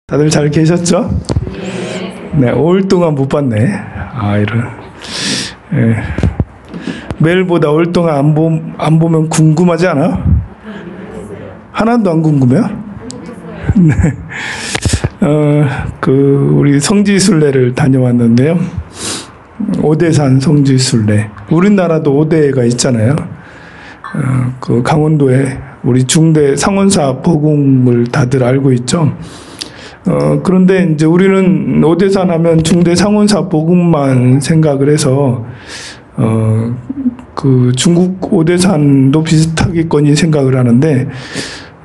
다들 잘 계셨죠? 네, 5일 동안 못 봤네. 이런. 예. 매일보다 5일 동안 안 보면 궁금하지 않아? 하나도 안 궁금해요? 네. 우리 성지순례를 다녀왔는데요. 오대산 성지순례. 우리나라도 오대가 있잖아요. 그 강원도에 우리 중대 상원사 보궁을 다들 알고 있죠. 그런데 이제 우리는 오대산 하면 중대 상원사 보궁만 생각을 해서 그 중국 오대산도 비슷하겠거니 생각을 하는데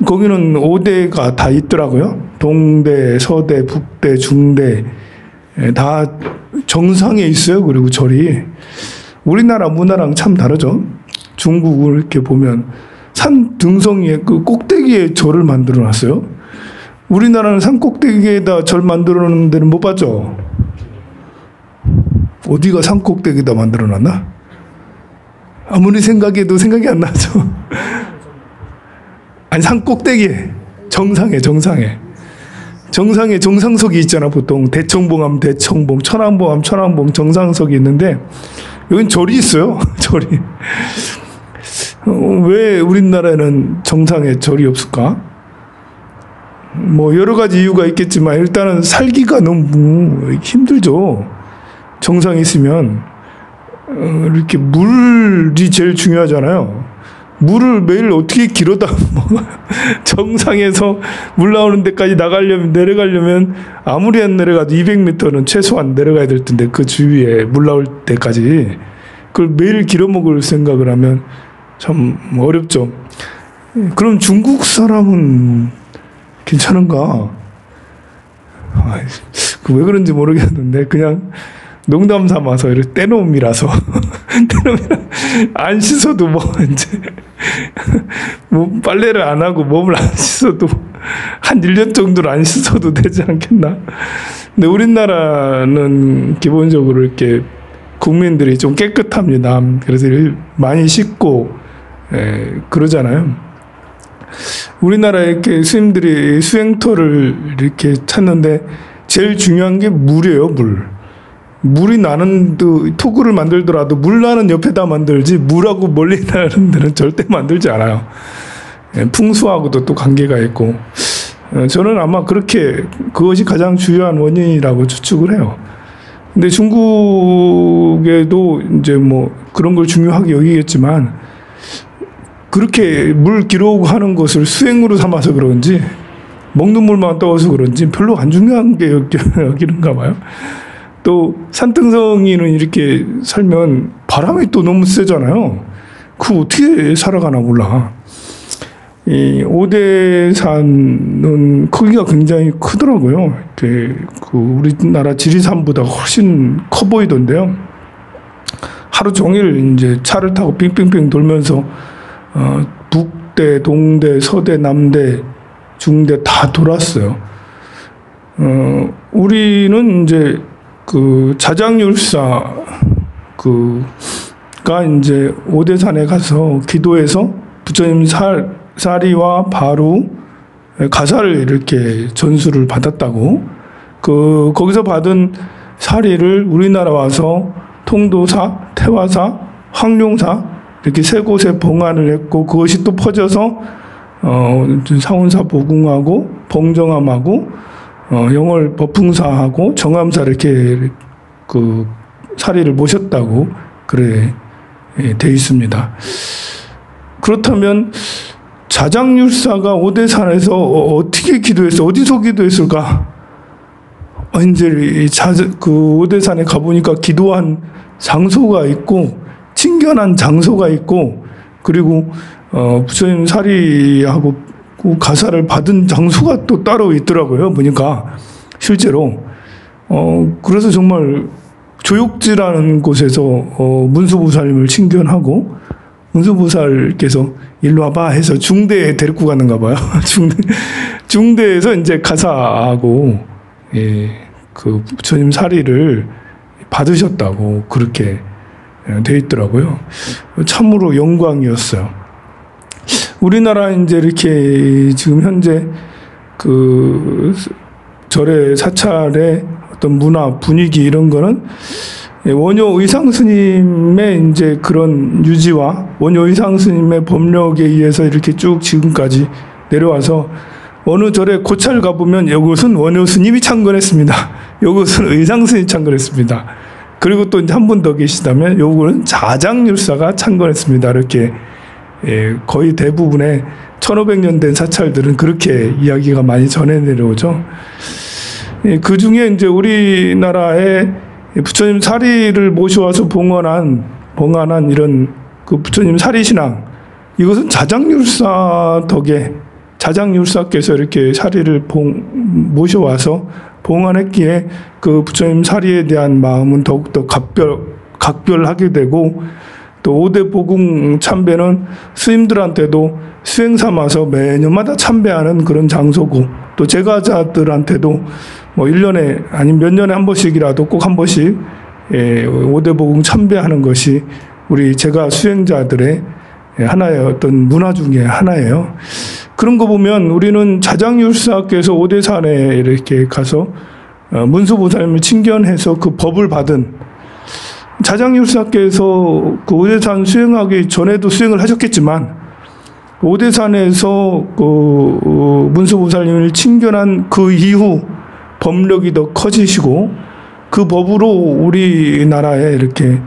거기는 5대가 다 있더라고요. 동대, 서대, 북대, 중대 다 정상에 있어요. 그리고 절이 우리나라 문화랑 참 다르죠. 중국을 이렇게 보면 산 등성이에 그 꼭대기에 절을 만들어 놨어요. 우리나라는 산 꼭대기에다 절 만들어 놓는 데는 못 봤죠? 어디가 산 꼭대기에다 만들어 놨나? 아무리 생각해도 생각이 안 나죠. 아니, 산 꼭대기에, 정상에 정상석이 있잖아. 보통 대청봉 하면 대청봉, 천왕봉 하면 천왕봉, 정상석이 있는데 여긴 절이 있어요. 절이. 왜 우리나라에는 정상에 절이 없을까? 뭐 여러 가지 이유가 있겠지만 일단은 살기가 너무 힘들죠. 정상에 있으면 이렇게 물이 제일 중요하잖아요. 물을 매일 어떻게 길어다 정상에서 물 나오는 데까지 내려가려면 아무리 안 내려가도 200m는 최소한 내려가야 될 텐데 그 주위에 물 나올 때까지 그걸 매일 길어 먹을 생각을 하면 참 어렵죠. 그럼 중국 사람은 괜찮은가? 왜 그런지 모르겠는데 그냥 농담 삼아서 이렇게 떼놈이라서 안 씻어도 뭐 이제 뭐 빨래를 안 하고 몸을 안 씻어도 한 1년 정도는 안 씻어도 되지 않겠나? 근데 우리나라는 기본적으로 이렇게 국민들이 좀 깨끗합니다. 그래서 많이 씻고 그러잖아요. 우리나라에 이렇게 스님들이 수행터를 이렇게 찾는데 제일 중요한 게 물이에요, 물. 물이 나는 토구를 만들더라도 물 나는 옆에다 만들지 물하고 멀리 나는 데는 절대 만들지 않아요. 풍수하고도 또 관계가 있고. 저는 아마 그것이 가장 중요한 원인이라고 추측을 해요. 근데 중국에도 이제 뭐 그런 걸 중요하게 여기겠지만 그렇게 물 기르고 하는 것을 수행으로 삼아서 그런지 먹는 물만 떠서 그런지 별로 안 중요한 게 여기는가 봐요. 또 산등성이는 이렇게 살면 바람이 또 너무 세잖아요. 그거 어떻게 살아가나 몰라. 이 오대산은 크기가 굉장히 크더라고요. 그 우리나라 지리산보다 훨씬 커 보이던데요. 하루 종일 이제 차를 타고 빙빙빙 돌면서 북대, 동대, 서대, 남대, 중대 다 돌았어요. 우리는 이제 그 자장율사가 이제 오대산에 가서 기도해서 부처님 사리와 바루 가사를 이렇게 전수를 받았다고. 거기서 받은 사리를 우리나라 와서 통도사, 태화사, 황룡사 이렇게 세 곳에 봉안을 했고 그것이 또 퍼져서 상원사 보궁하고 봉정암하고 영월 법풍사하고 정암사 이렇게 그 사리를 모셨다고 그래 돼 있습니다. 그렇다면 자장율사가 오대산에서 어떻게 기도했어? 어디서 기도했을까? 이제 그 오대산에 가보니까 기도한 장소가 있고 친견한 장소가 있고 그리고 부처님 사리하고 가사를 받은 장소가 또 따로 있더라고요. 보니까 실제로 그래서 정말 조욕지라는 곳에서 문수보살님을 친견하고 문수보살께서 일로 와봐 해서 중대에 데리고 가는가 봐요. 중대에서 이제 가사하고 그 부처님 사리를 받으셨다고 그렇게 돼 있더라고요. 참으로 영광이었어요. 우리나라 이제 이렇게 지금 현재 그 절의 사찰의 어떤 문화, 분위기 이런 거는 원효 의상 스님의 이제 그런 유지와 원효 의상 스님의 법력에 의해서 이렇게 쭉 지금까지 내려와서 어느 절에 고찰 가보면 이것은 원효 스님이 창건했습니다. 이것은 의상 스님이 창건했습니다. 그리고 또 한 분 더 계시다면 요거는 자장율사가 창건했습니다. 이렇게 거의 대부분의 1500년 된 사찰들은 그렇게 이야기가 많이 전해 내려오죠. 그 중에 이제 우리나라의 부처님 사리를 모셔와서 봉안한 이런 그 부처님 사리신앙, 이것은 자장율사 덕에 자장율사께서 이렇게 사리를 모셔와서 봉안했기에 그 부처님 사리에 대한 마음은 더욱더 각별하게 되고, 또 5대 보궁 참배는 스님들한테도 수행 삼아서 매년마다 참배하는 그런 장소고, 또 제가자들한테도 뭐 1년에 아니면 몇 년에 한 번씩이라도 꼭 한 번씩 5대 보궁 참배하는 것이 우리 제가 수행자들의 하나의 어떤 문화 중에 하나예요. 그런 거 보면 우리는 자장율사께서 오대산에 이렇게 가서 문수보살님을 친견해서 그 법을 받은, 자장율사께서 그 오대산 수행하기 전에도 수행을 하셨겠지만 오대산에서 그 문수보살님을 친견한 그 이후 법력이 더 커지시고 그 법으로 우리나라에 이렇게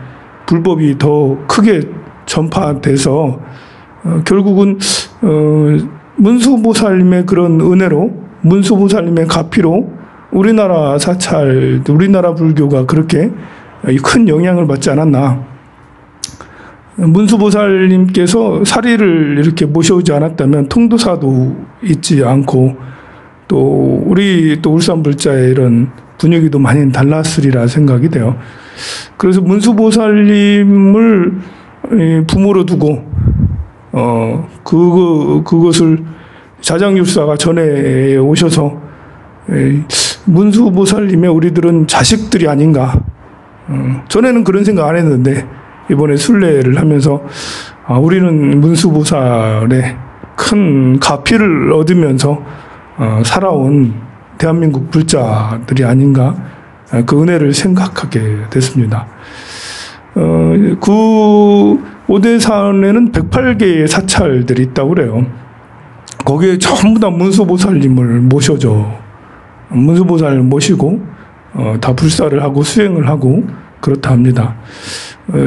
불법이 더 크게 전파돼서 결국은 문수보살님의 그런 은혜로, 문수보살님의 가피로 우리나라 사찰, 우리나라 불교가 그렇게 큰 영향을 받지 않았나. 문수보살님께서 사리를 이렇게 모셔오지 않았다면 통도사도 있지 않고 또 우리 또 울산불자의 이런 분위기도 많이 달랐으리라 생각이 돼요. 그래서 문수보살님을 부모로 두고 그것을 자장율사가 전에 오셔서 문수보살님의 우리들은 자식들이 아닌가. 전에는 그런 생각 안 했는데 이번에 순례를 하면서 우리는 문수보살의 큰 가피를 얻으면서 살아온 대한민국 불자들이 아닌가, 그 은혜를 생각하게 됐습니다. 그 오대산에는 108개의 사찰들이 있다고 그래요. 거기에 전부 다 문수보살님을 모셔줘. 문수보살을 모시고 다 불사를 하고 수행을 하고 그렇다 합니다.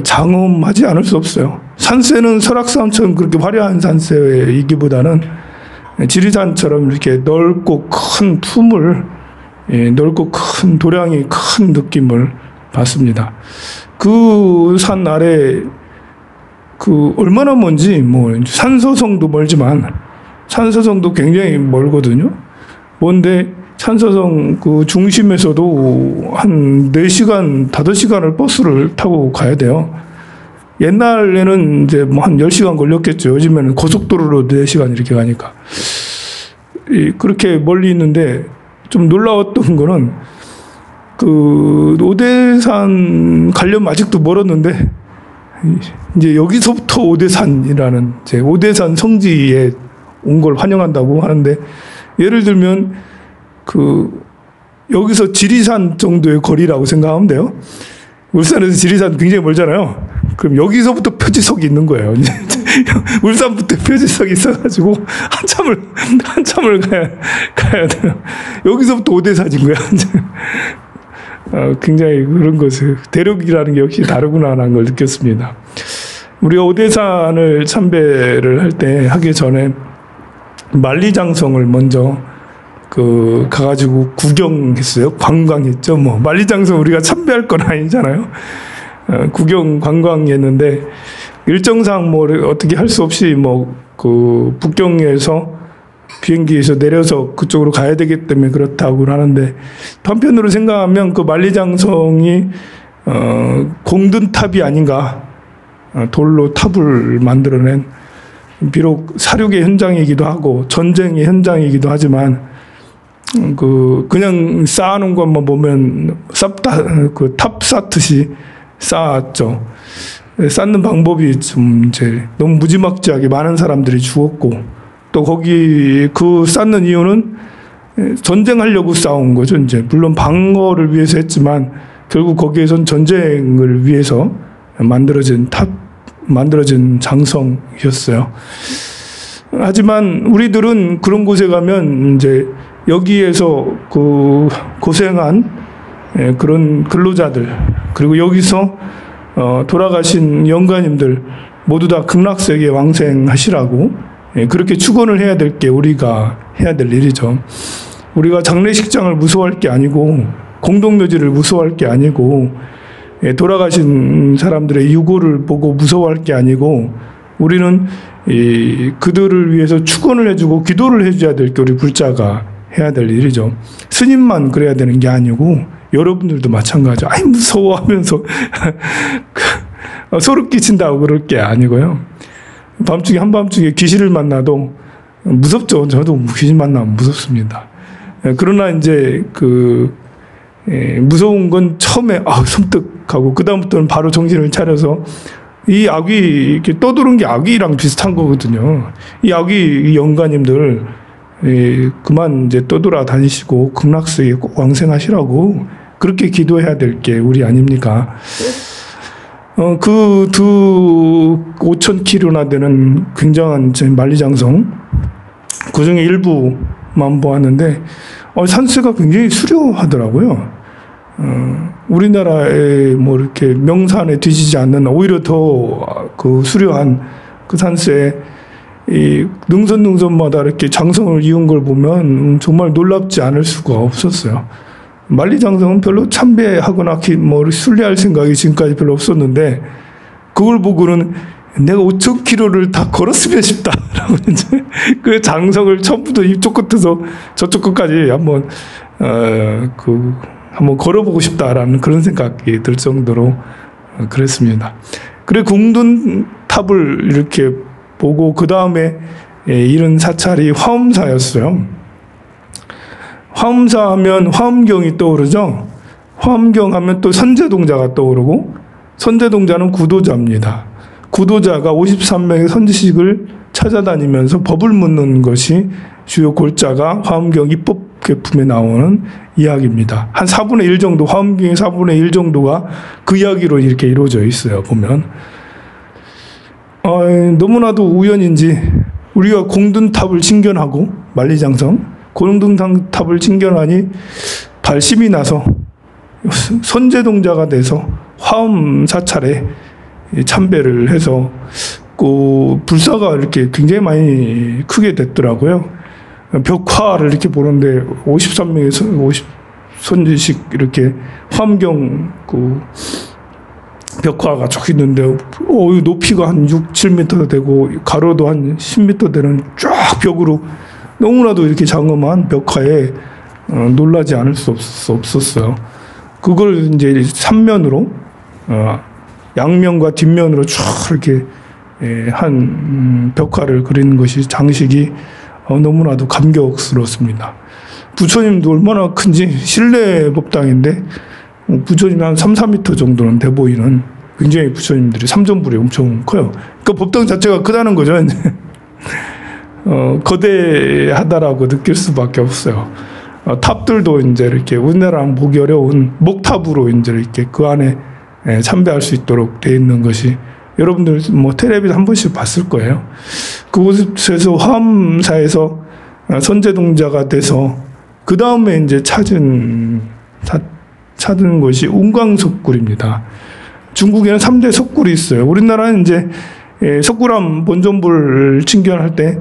장엄하지 않을 수 없어요. 산세는 설악산처럼 그렇게 화려한 산세이기보다는 지리산처럼 이렇게 넓고 큰 품을, 넓고 큰 도량이 큰 느낌을 받습니다. 그 산 아래 그 얼마나 먼지, 뭐 산서성도 멀지만 산서성도 굉장히 멀거든요. 먼데 산서성 그 중심에서도 한 4시간, 5시간을 버스를 타고 가야 돼요. 옛날에는 이제 뭐 한 10시간 걸렸겠죠. 요즘에는 고속도로로 4시간 이렇게 가니까. 그렇게 멀리 있는데 좀 놀라웠던 거는 그 오대산 가려면 아직도 멀었는데 이제 여기서부터 오대산이라는 이제 오대산 성지에 온 걸 환영한다고 하는데, 예를 들면 그 여기서 지리산 정도의 거리라고 생각하면 돼요. 울산에서 지리산 굉장히 멀잖아요. 그럼 여기서부터 표지석이 있는 거예요. 울산부터 표지석이 있어가지고 한참을 가야 돼요. 여기서부터 오대산인 거야. 굉장히 그런 것을, 대륙이라는 게 역시 다르구나라는 걸 느꼈습니다. 우리가 오대산을 참배를 하기 전에 만리장성을 먼저 가가지고 구경했어요. 관광했죠. 뭐 만리장성 우리가 참배할 건 아니잖아요. 구경 관광했는데 일정상 뭐 어떻게 할 수 없이 북경에서 비행기에서 내려서 그쪽으로 가야 되기 때문에 그렇다고 하는데, 한편으로 생각하면 그 만리장성이 공든탑이 아닌가. 돌로 탑을 만들어낸, 비록 사륙의 현장이기도 하고 전쟁의 현장이기도 하지만 그냥 쌓아놓은 것만 보면 탑 쌓듯이 쌓았죠. 쌓는 방법이 좀 이제 너무 무지막지하게 많은 사람들이 죽었고, 또 거기 그 쌓는 이유는 전쟁하려고 싸운 거죠. 이제 물론 방어를 위해서 했지만 결국 거기에선 전쟁을 위해서 만들어진 장성이었어요. 하지만 우리들은 그런 곳에 가면 이제 여기에서 그 고생한 그런 근로자들, 그리고 여기서 돌아가신 영가님들 모두 다 극락세계 왕생하시라고 그렇게 축원을 해야 될 게 우리가 해야 될 일이죠. 우리가 장례식장을 무서워할 게 아니고 공동묘지를 무서워할 게 아니고 돌아가신 사람들의 유고를 보고 무서워할 게 아니고 우리는 그들을 위해서 축원을 해주고 기도를 해줘야 될 게 우리 불자가 해야 될 일이죠. 스님만 그래야 되는 게 아니고 여러분들도 마찬가지죠. 아이 무서워하면서 소름 끼친다고 그럴 게 아니고요. 밤중에 한밤중에 귀신을 만나도 무섭죠. 저도 귀신 만나면 무섭습니다. 그러나 이제 무서운 건 처음에 섬뜩하고 그 다음부터는 바로 정신을 차려서 이 악귀 이렇게 떠도는 게 악귀랑 비슷한 거거든요. 이 악귀 영가님들 그만 이제 떠돌아 다니시고 극락세계에 꼭 왕생하시라고 그렇게 기도해야 될 게 우리 아닙니까? 그 5,000km나 되는 굉장한 만리장성 그 중에 일부만 보았는데 산세가 굉장히 수려하더라고요. 우리나라에 뭐 이렇게 명산에 뒤지지 않는 오히려 더 그 수려한 그 산세에 이 능선마다 이렇게 장성을 이은 걸 보면 정말 놀랍지 않을 수가 없었어요. 만리장성은 별로 참배하거나 뭐 순례할 생각이 지금까지 별로 없었는데 그걸 보고는 내가 5,000km를 다 걸었으면 싶다라고 이제 그 장성을 처음부터 이쪽 끝에서 저쪽 끝까지 한번 걸어보고 싶다라는 그런 생각이 들 정도로 그랬습니다. 그래 궁둔탑을 이렇게 보고 그 다음에 이른 사찰이 화엄사였어요. 화엄사하면 화엄경이 떠오르죠. 화엄경하면 또 선제동자가 떠오르고 선제동자는 구도자입니다. 구도자가 53명의 선지식을 찾아다니면서 법을 묻는 것이 주요 골자가 화엄경 입법계품에 나오는 이야기입니다. 한 4분의 1 정도, 화엄경의 4분의 1 정도가 그 이야기로 이렇게 이루어져 있어요. 보면 너무나도 우연인지 우리가 공든탑을 칭견하고 만리장성 공든탑을 칭견하니 발심이 나서 선제동자가 돼서 화엄 사찰에 참배를 해서 그 불사가 이렇게 굉장히 많이 크게 됐더라고요. 벽화를 이렇게 보는데 53명의 선지식 이렇게 화엄경 그 벽화가 쭉 있는데 높이가 한 6, 7m 되고 가로도 한 10m 되는 쫙 벽으로 너무나도 이렇게 장엄한 벽화에 놀라지 않을 수 없었어요. 그걸 이제 3면으로 양면과 뒷면으로 쭉 이렇게 한 벽화를 그리는 것이 장식이 너무나도 감격스럽습니다. 부처님도 얼마나 큰지 실내 법당인데 부처님이 한 3, 4m 정도는 돼 보이는 굉장히 부처님들이 삼전불이 엄청 커요. 그러니까 법당 자체가 크다는 거죠. 거대하다라고 느낄 수밖에 없어요. 탑들도 이제 이렇게 우리나라랑 보기 어려운 목탑으로 이제 이렇게 그 안에 참배할 수 있도록 돼 있는 것이 여러분들 뭐 텔레비전 한 번씩 봤을 거예요. 그곳에서 화엄사에서 선제동자가 돼서 그 다음에 이제 찾은 것이 운광석굴입니다. 중국에는 3대 석굴이 있어요. 우리나라는 이제 석굴암 본존불 칭견할 때,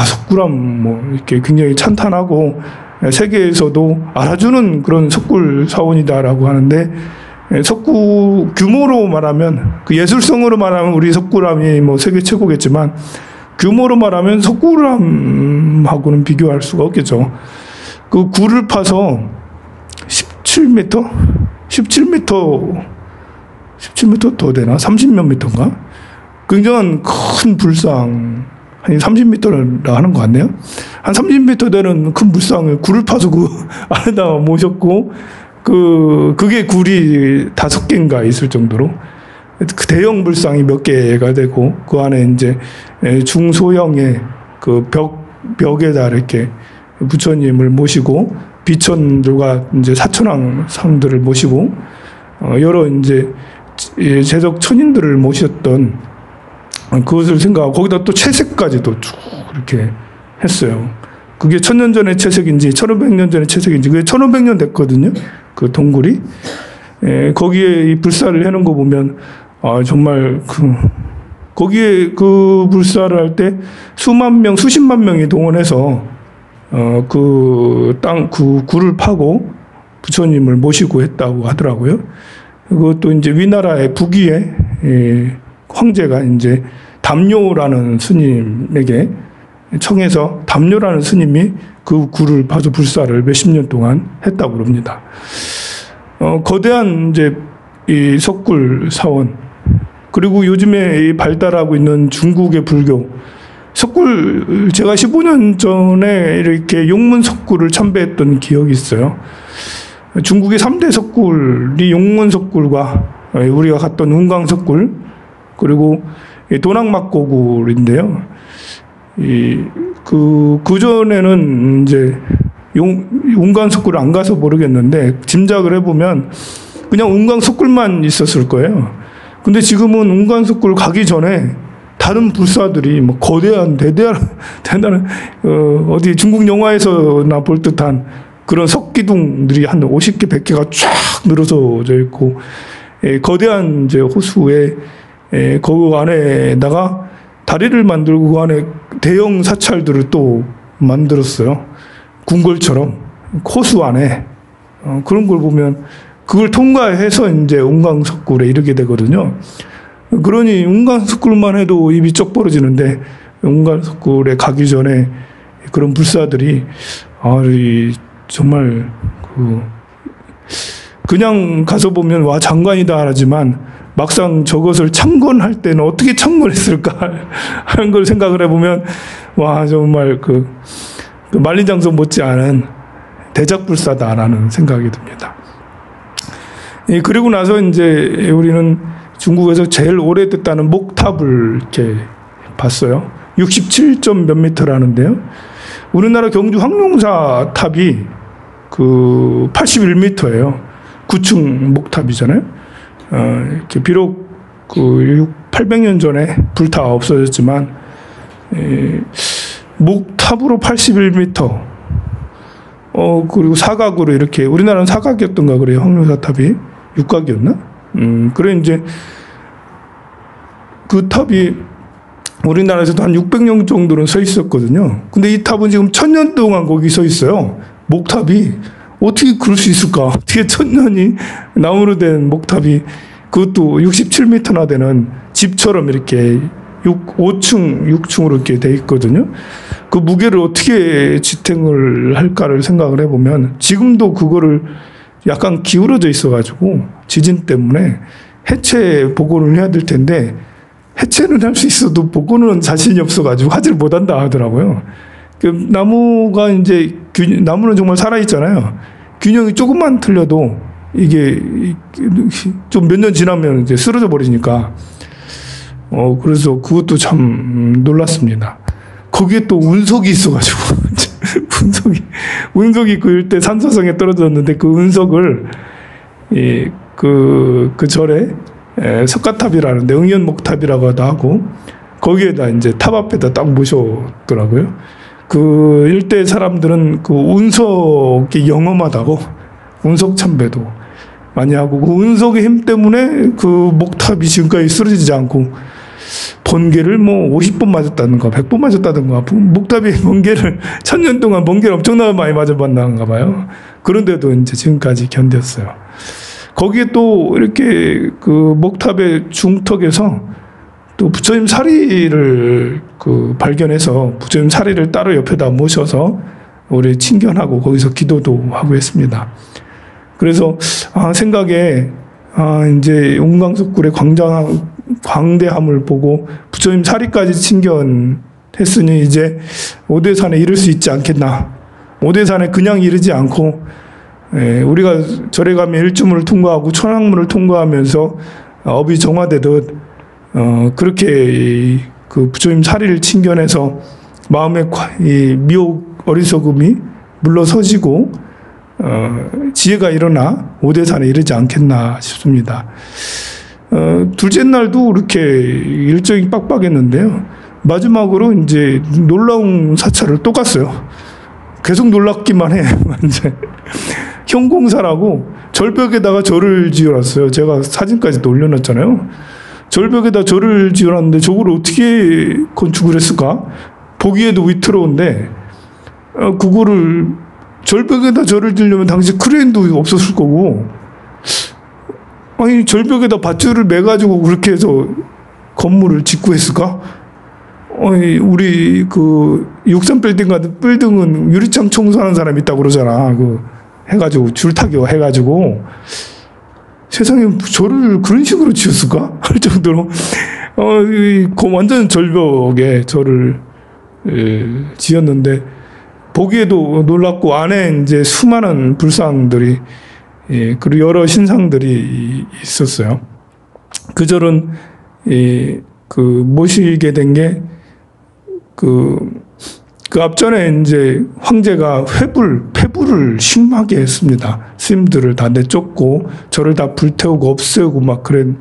석굴암 뭐 이렇게 굉장히 찬탄하고 세계에서도 알아주는 그런 석굴 사원이다라고 하는데, 석굴 규모로 말하면, 그 예술성으로 말하면 우리 석굴암이 뭐 세계 최고겠지만, 규모로 말하면 석굴암하고는 비교할 수가 없겠죠. 그 굴을 파서 17m 더 되나? 30몇 미터인가? 굉장한 큰 불상, 한 30m를 하는 것 같네요. 한 30m 되는 큰 불상을 굴을 파서 그 안에다가 모셨고, 그게 굴이 5개인가 있을 정도로, 그 대형 불상이 몇 개가 되고, 그 안에 이제 중소형의 그 벽에다 이렇게 부처님을 모시고 비천들과 이제 사천왕상들을 모시고 여러 이제 제적 천인들을 모셨던 그것을 생각하고 거기다 또 채색까지도 쭉 이렇게 했어요. 그게 1000년 전의 채색인지 1500년 전의 채색인지 그게 1500년 됐거든요. 그 동굴이. 거기에 이 불사를 해놓은 거 보면 정말 거기에 그 불사를 할 때 수만 명, 수십만 명이 동원해서 그 굴을 파고 부처님을 모시고 했다고 하더라고요. 그것도 이제 위나라의 북위에 황제가 이제 담요라는 스님에게 청해서 담요라는 스님이 그 굴을 파서 불사를 몇십 년 동안 했다고 그럽니다. 거대한 이제 이 석굴 사원 그리고 요즘에 발달하고 있는 중국의 불교 석굴 제가 15년 전에 이렇게 용문 석굴을 참배했던 기억이 있어요. 중국의 3대 석굴이 용문 석굴과 우리가 갔던 운강 석굴 그리고 도낙막고굴인데요. 그 전에는 이제 운강 석굴을 안 가서 모르겠는데 짐작을 해보면 그냥 운강 석굴만 있었을 거예요. 근데 지금은 운강 석굴 가기 전에 다른 불사들이 뭐 거대한 대단한 어디 중국 영화에서나 볼 듯한 그런 석기둥들이 한 50개, 100개가 쫙 늘어서져 있고 거대한 이제 호수에 그 안에다가 다리를 만들고 그 안에 대형 사찰들을 또 만들었어요. 궁궐처럼 호수 안에 그런 걸 보면 그걸 통과해서 이제 운강석굴에 이르게 되거든요. 그러니 운강석굴만 해도 입이 쩍 벌어지는데 운강석굴에 가기 전에 그런 불사들이 정말 그냥 가서 보면 와 장관이다 하지만 막상 저것을 창건할 때는 어떻게 창건했을까 하는 걸 생각을 해보면 와 정말 그 만리장성 못지않은 대작불사다라는 생각이 듭니다. 그리고 나서 이제 우리는 중국에서 제일 오래됐다는 목탑을 이렇게 봤어요. 67점 몇 미터라는데요. 우리나라 경주 황룡사 탑이 그 81m예요. 9층 목탑이잖아요. 이렇게 비록 그 800년 전에 불타 없어졌지만 목탑으로 81m. 그리고 사각으로 이렇게 우리나라는 사각이었던가 그래요. 황룡사 탑이 육각이었나? 그래 이제 그 탑이 우리나라에서도 한 600년 정도는 서 있었거든요. 근데 이 탑은 지금 1000년 동안 거기 서 있어요. 목탑이 어떻게 그럴 수 있을까? 어떻게 1000년이 나무로 된 목탑이 그것도 67m나 되는 집처럼 이렇게 5층, 6층으로 이렇게 돼 있거든요. 그 무게를 어떻게 지탱을 할까를 생각을 해보면 지금도 그거를 약간 기울어져 있어가지고 지진 때문에 해체 복원을 해야 될 텐데 해체는 할 수 있어도 복원은 자신이 없어가지고 하지를 못한다 하더라고요. 그 나무가 이제 나무는 정말 살아있잖아요. 균형이 조금만 틀려도 이게 좀 몇 년 지나면 이제 쓰러져 버리니까 그래서 그것도 참 놀랐습니다. 거기에 또 운석이 있어가지고 운석이 그 일대 산소성에 떨어졌는데 그 운석을 그 절에 석가탑이라는데 응연목탑이라고도 하고 거기에다 이제 탑 앞에다 딱 모셨더라고요. 그 일대 사람들은 그 운석이 영험하다고 운석 참배도 많이 하고 그 운석의 힘 때문에 그 목탑이 지금까지 쓰러지지 않고 번개를 뭐 50번 맞았다든가 100번 맞았다든가 목탑이 번개를 1000년 동안 번개를 엄청나게 많이 맞아봤나가 봐요. 그런데도 이제 지금까지 견뎠어요. 거기에 또 이렇게 그 목탑의 중턱에서 또 부처님 사리를 발견해서 부처님 사리를 따로 옆에다 모셔서 우리 친견하고 거기서 기도도 하고 했습니다. 그래서 생각에 이제 운강석굴의 광대함을 보고 부처님 사리까지 친견했으니 이제 오대산에 이를 수 있지 않겠나. 오대산에 그냥 이르지 않고 우리가 절에 가면 일주문을 통과하고 천왕문을 통과하면서 업이 정화되듯 그렇게 그 부처님 사리를 친견해서 마음의 미혹 어리석음이 물러서지고 지혜가 일어나 오대산에 이르지 않겠나 싶습니다. 둘째 날도 이렇게 일정이 빡빡했는데요. 마지막으로 이제 놀라운 사찰을 또 갔어요. 계속 놀랍기만 해. 이제 형공사라고 절벽에다가 절을 지어놨어요. 제가 사진까지 올려놨잖아요. 절벽에다 절을 지어놨는데 저걸 어떻게 건축을 했을까? 보기에도 위태로운데 그거를 절벽에다 절을 지으려면 당시 크레인도 없었을 거고, 아니 절벽에다 밧줄을 매가지고 그렇게 해서 건물을 짓고 했을까? 아니 우리 그 63빌딩 같은 빌딩은 유리창 청소하는 사람이 있다고 그러잖아. 그 해가지고 줄타기 해가지고 세상에 저를 그런 식으로 지었을까? 할 정도로 완전 절벽에 저를 지었는데 보기에도 놀랍고 안에 이제 수많은 불상들이 그리고 여러 신상들이 있었어요. 그 절은 그 모시게 된 게 그 앞전에 이제 황제가 폐불을 심하게 했습니다. 스님들을 다 내쫓고 절을 다 불태우고 없애고 막 그런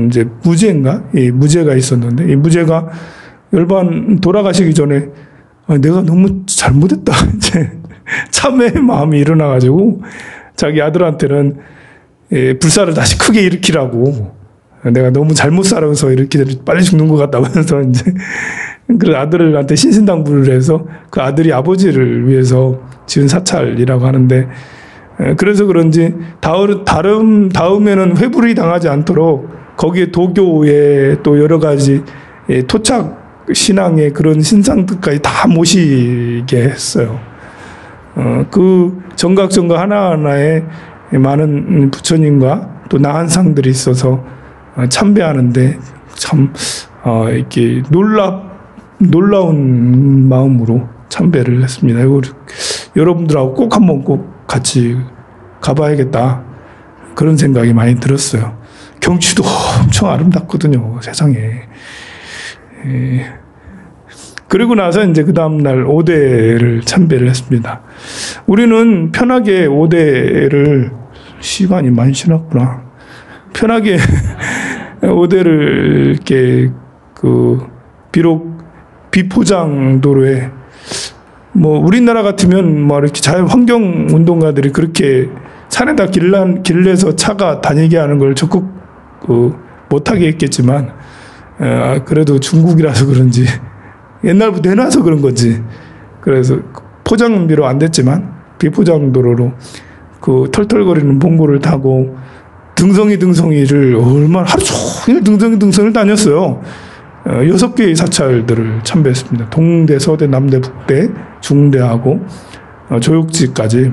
이제 무죄가 있었는데 이 무죄가 열반 돌아가시기 전에 내가 너무 잘못했다 이제 참회의 마음이 일어나가지고 자기 아들한테는 불사를 다시 크게 일으키라고, 내가 너무 잘못 살아서 이렇게 빨리 죽는 것 같다고 해서 이제 그 아들한테 신신당부를 해서 그 아들이 아버지를 위해서 지은 사찰이라고 하는데, 그래서 그런지 다음에는 회불이 당하지 않도록 거기에 도교의 또 여러 가지 토착 신앙의 그런 신상들까지 다 모시게 했어요. 그 정각 하나하나에 많은 부처님과 또 나한상들이 있어서 참배하는데 참 이렇게 놀라운 마음으로 참배를 했습니다. 이거 여러분들하고 꼭 한번 꼭 같이 가봐야겠다, 그런 생각이 많이 들었어요. 경치도 엄청 아름답거든요, 세상에. 그리고 나서 이제 그 다음날 오대를 참배를 했습니다. 우리는 편하게 오대를, 시간이 많이 지났구나. 편하게 오대를 이렇게 비록 비포장 도로에 우리나라 같으면 이렇게 자연 환경 운동가들이 그렇게 산에다 길내서 차가 다니게 하는 걸 적극 못하게 했겠지만, 그래도 중국이라서 그런지 옛날부터 해놔서 그런 건지, 그래서 포장비로 안 됐지만 비포장 도로로 그 털털거리는 봉고를 타고 등성이를 얼마나 하루 종일 등성이를 다녔어요. 6개의 사찰들을 참배했습니다. 동대, 서대, 남대, 북대, 중대하고 조육지까지.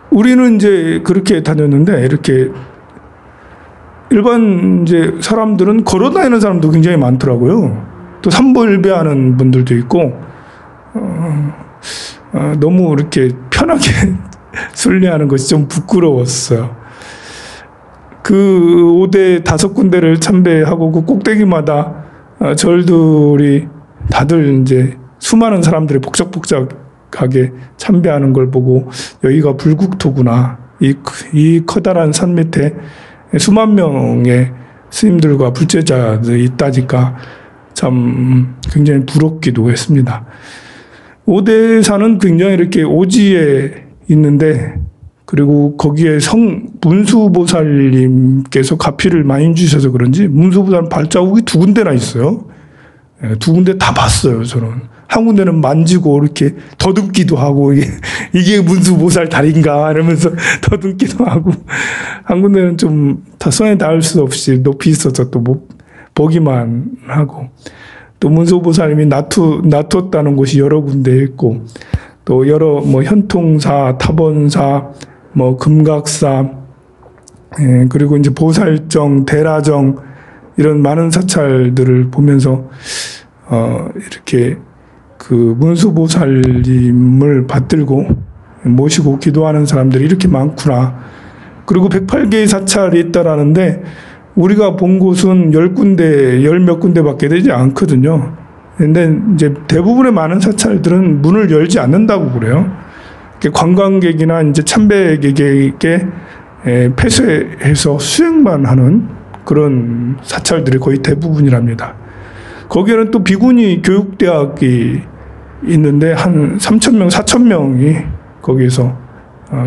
우리는 이제 그렇게 다녔는데, 이렇게 일반 이제 사람들은 걸어 다니는 사람도 굉장히 많더라고요. 또 삼보일배하는 분들도 있고, 너무 이렇게 편하게 순례하는 것이 좀 부끄러웠어요. 그 5대 5군데를 참배하고 그 꼭대기마다 절들이 다들 이제 수많은 사람들이 복작복작하게 참배하는 걸 보고 여기가 불국토구나, 이 커다란 산 밑에 수만 명의 스님들과 불제자들이 있다니까 참 굉장히 부럽기도 했습니다. 오대산은 굉장히 이렇게 오지에 있는데, 그리고 거기에 문수보살님께서 가피를 많이 주셔서 그런지 문수보살 발자국이 2군데나 있어요. 2군데 다 봤어요, 저는. 한 군데는 만지고 이렇게 더듬기도 하고, 이게 문수보살 다리인가 이러면서 더듬기도 하고, 한 군데는 좀 다 손에 닿을 수 없이 높이 있어서 또 보기만 하고, 또 문수보살님이 놔뒀다는 곳이 여러 군데 있고, 또 여러 현통사, 타본사, 금각사, 그리고 이제 보살정, 대라정, 이런 많은 사찰들을 보면서 이렇게 그 문수보살님을 받들고 모시고 기도하는 사람들이 이렇게 많구나. 그리고 108개의 사찰이 있다라는데 우리가 본 곳은 10군데, 10몇 군데밖에 되지 않거든요. 근데 이제 대부분의 많은 사찰들은 문을 열지 않는다고 그래요. 관광객이나 이제 참배객에게 폐쇄해서 수행만 하는 그런 사찰들이 거의 대부분이랍니다. 거기에는 또 비구니 교육대학이 있는데 한 3,000명, 4,000명이 거기에서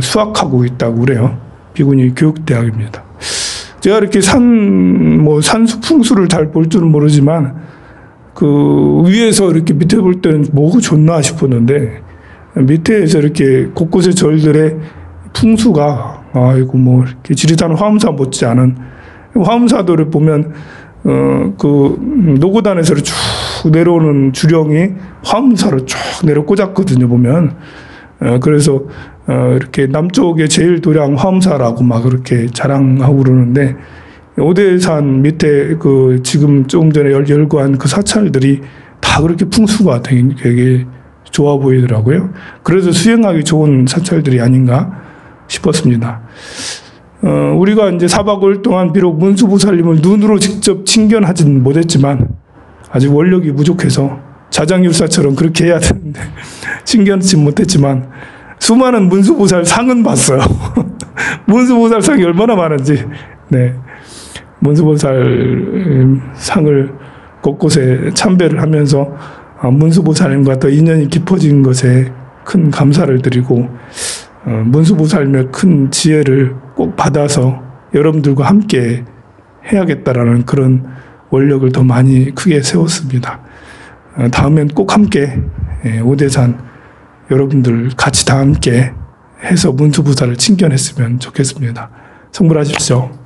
수학하고 있다고 그래요. 비구니 교육대학입니다. 제가 이렇게 산수 풍수를 잘 볼 줄은 모르지만 그 위에서 이렇게 밑에 볼 때는 뭐가 좋나 싶었는데 밑에서 이렇게 곳곳의 절들의 풍수가 아이고 뭐 이렇게 지리산 화엄사 못지 않은 화엄사도를 보면 그 노고단에서 쭉 내려오는 주령이 화엄사로 쭉 내려 꽂았거든요 보면. 그래서 이렇게 남쪽에 제일 도량 화엄사라고 막 그렇게 자랑하고 그러는데 오대산 밑에 그 지금 조금 전에 열거한 그 사찰들이 다 그렇게 풍수가 되게 좋아 보이더라고요. 그래서 수행하기 좋은 사찰들이 아닌가 싶었습니다. 우리가 이제 4박 5일 동안 비록 문수보살님을 눈으로 직접 친견하진 못했지만 아직 원력이 부족해서 자장율사처럼 그렇게 해야 되는데 친견하지 못했지만 수많은 문수보살 상은 봤어요. 문수보살 상이 얼마나 많은지. 네. 문수보살 상을 곳곳에 참배를 하면서 문수보살님과 더 인연이 깊어진 것에 큰 감사를 드리고 문수보살님의 큰 지혜를 꼭 받아서 여러분들과 함께 해야겠다라는 그런 원력을 더 많이 크게 세웠습니다. 다음엔 꼭 함께 오대산 여러분들 같이 다 함께 해서 문수보살을 친견했으면 좋겠습니다. 성불하십시오.